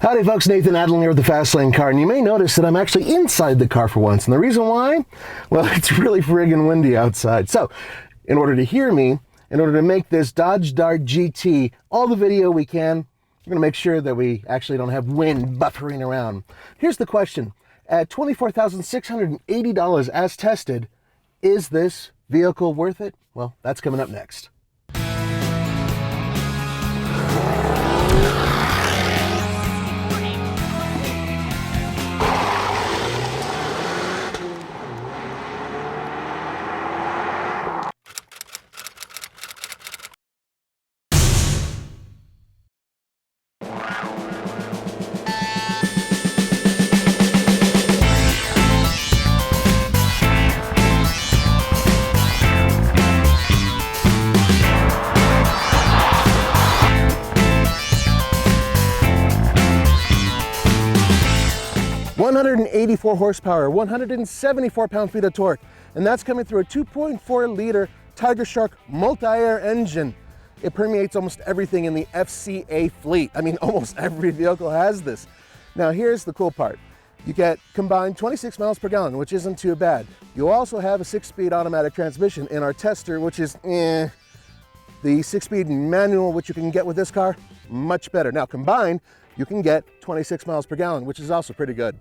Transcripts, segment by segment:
Howdy folks, Nathan ADLEN here with the Fast Lane Car, and you may notice that I'm actually inside the car for once, and the reason why? Well, it's really friggin' windy outside. So, in order to hear me, in order to make this Dodge Dart GT all the video we can, we're gonna make sure that we actually don't have wind buffering around. Here's the question. At $24,680 as tested, is this vehicle worth it? Well, that's coming up next. 184 horsepower, 174 pound-feet of torque, and that's coming through a 2.4 liter Tiger Shark multi-air engine. It permeates almost everything in the FCA fleet. I mean, almost every vehicle has this. Now, here's the cool part. You get combined 26 miles per gallon, which isn't too bad. You also have a 6-speed automatic transmission in our tester, which is The 6-speed manual, which you can get with this car, much better. Now, combined, you can get 26 miles per gallon, which is also pretty good.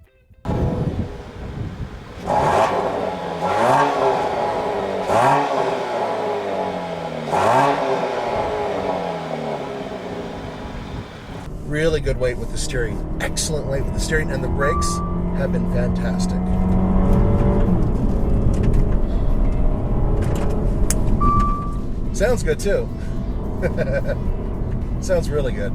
Really good weight with the steering, excellent weight with the steering, and the brakes have been fantastic. Sounds good too. Sounds really good.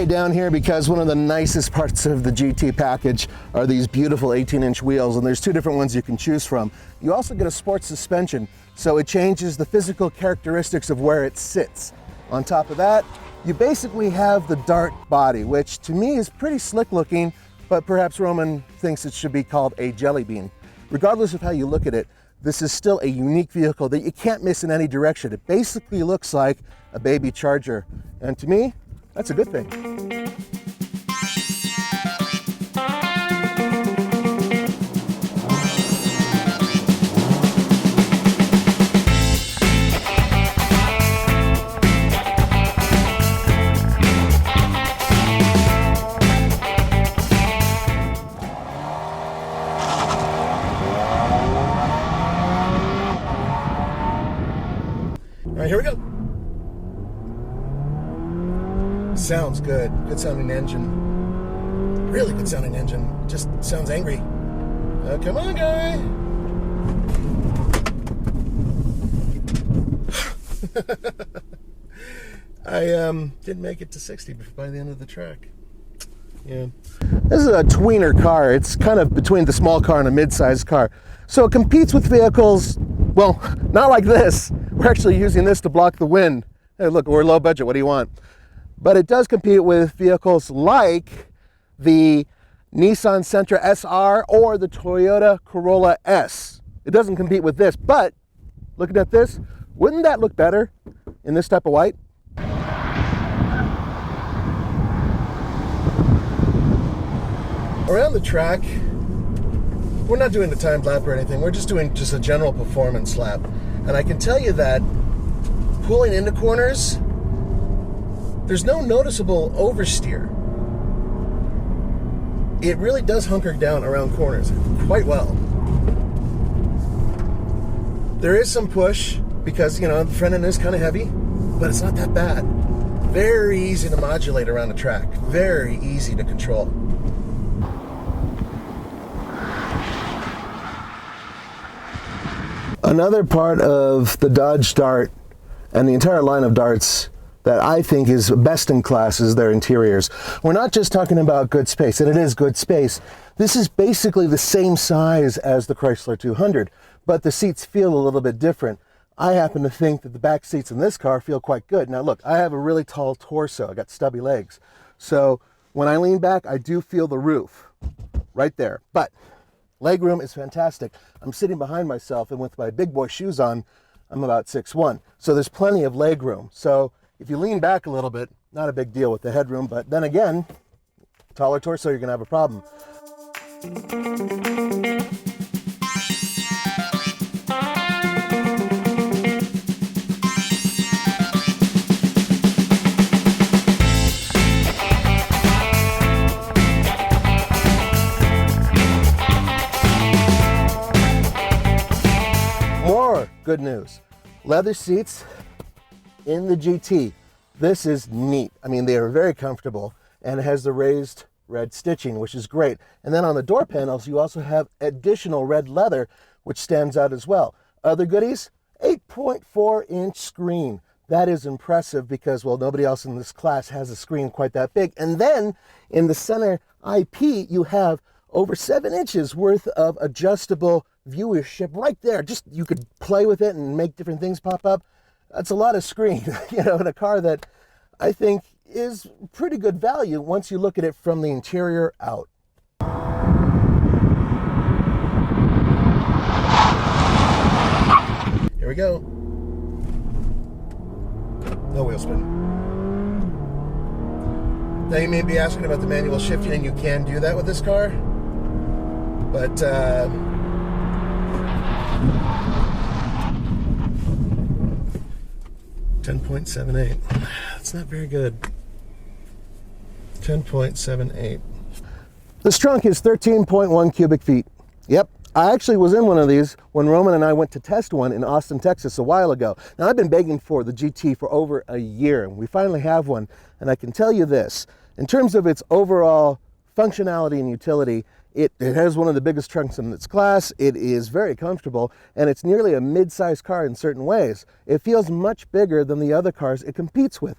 Down here because one of the nicest parts of the GT package are these beautiful 18-inch wheels, and there's two different ones you can choose from. You also get a sports suspension, so it changes the physical characteristics of where it sits. On top of that, you basically have the Dart body, which to me is pretty slick looking, but perhaps Roman thinks it should be called a jelly bean. Regardless of how you look at it, this is still a unique vehicle that you can't miss in any direction. It basically looks like a baby Charger, and to me, that's a good thing. All right, here we go. Sounds good. Good sounding engine. Really good sounding engine. Just sounds angry. Come on, guy. I didn't make it to 60 by the end of the track. Yeah. This is a tweener car. It's kind of between the small car and a mid-sized car. So it competes with vehicles, well, not like this. We're actually using this to block the wind. Hey, look, we're low budget. What do you want? But it does compete with vehicles like the Nissan Sentra SR or the Toyota Corolla S. It doesn't compete with this, but looking at this, wouldn't that look better in this type of white? Around the track, we're not doing a timed lap or anything. We're just doing a general performance lap. And I can tell you that pulling into corners, there's no noticeable oversteer. It really does hunker down around corners quite well. There is some push because, you know, the front end is kind of heavy, but it's not that bad. Very easy to modulate around the track. Very easy to control. Another part of the Dodge Dart and the entire line of Darts that I think is best in class is their interiors. We're not just talking about good space, and it is good space. This is basically the same size as the Chrysler 200, but the seats feel a little bit different. I happen to think that the back seats in this car feel quite good. Now look, I have a really tall torso. I got stubby legs. So when I lean back, I do feel the roof right there. But legroom is fantastic. I'm sitting behind myself, and with my big boy shoes on, I'm about 6'1". So there's plenty of legroom. So if you lean back a little bit, not a big deal with the headroom, but then again, taller torso, you're gonna have a problem. More good news. Leather seats in the GT. This is neat. I mean, they are very comfortable, and it has the raised red stitching, which is great. And then on the door panels, you also have additional red leather, which stands out as well. Other goodies, 8.4-inch screen. That is impressive because, well, nobody else in this class has a screen quite that big. And then in the center IP, you have over 7 inches worth of adjustable viewership right there. Just, you could play with it and make different things pop up. That's a lot of screen, you know, in a car that I think is pretty good value once you look at it from the interior out. Here we go. No wheel spin. Now you may be asking about the manual shifting, and you can do that with this car, but 10.78. That's not very good. 10.78. This trunk is 13.1 cubic feet. Yep, I actually was in one of these when Roman and I went to test one in Austin, Texas a while ago. Now, I've been begging for the GT for over a year, and we finally have one. And I can tell you this, in terms of its overall functionality and utility, it has one of the biggest trunks in its class. It is very comfortable, and it's nearly a mid-sized car in certain ways. It feels much bigger than the other cars it competes with.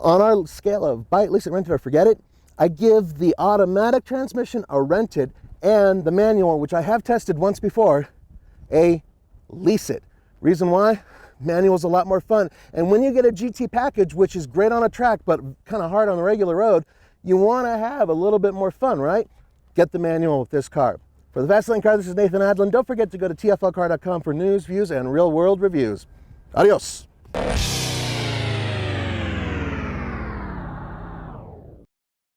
On our scale of buy it, lease it, rent it, or forget it, I give the automatic transmission a rented, and the manual, which I have tested once before, a lease it. Reason why? Manual's a lot more fun. And when you get a GT package, which is great on a track, but kind of hard on the regular road, you want to have a little bit more fun, right? Get the manual with this car. For the Fast Lane Car, this is Nathan Adlen. Don't forget to go to TFL4K.com for news, views, and real-world reviews. Adios.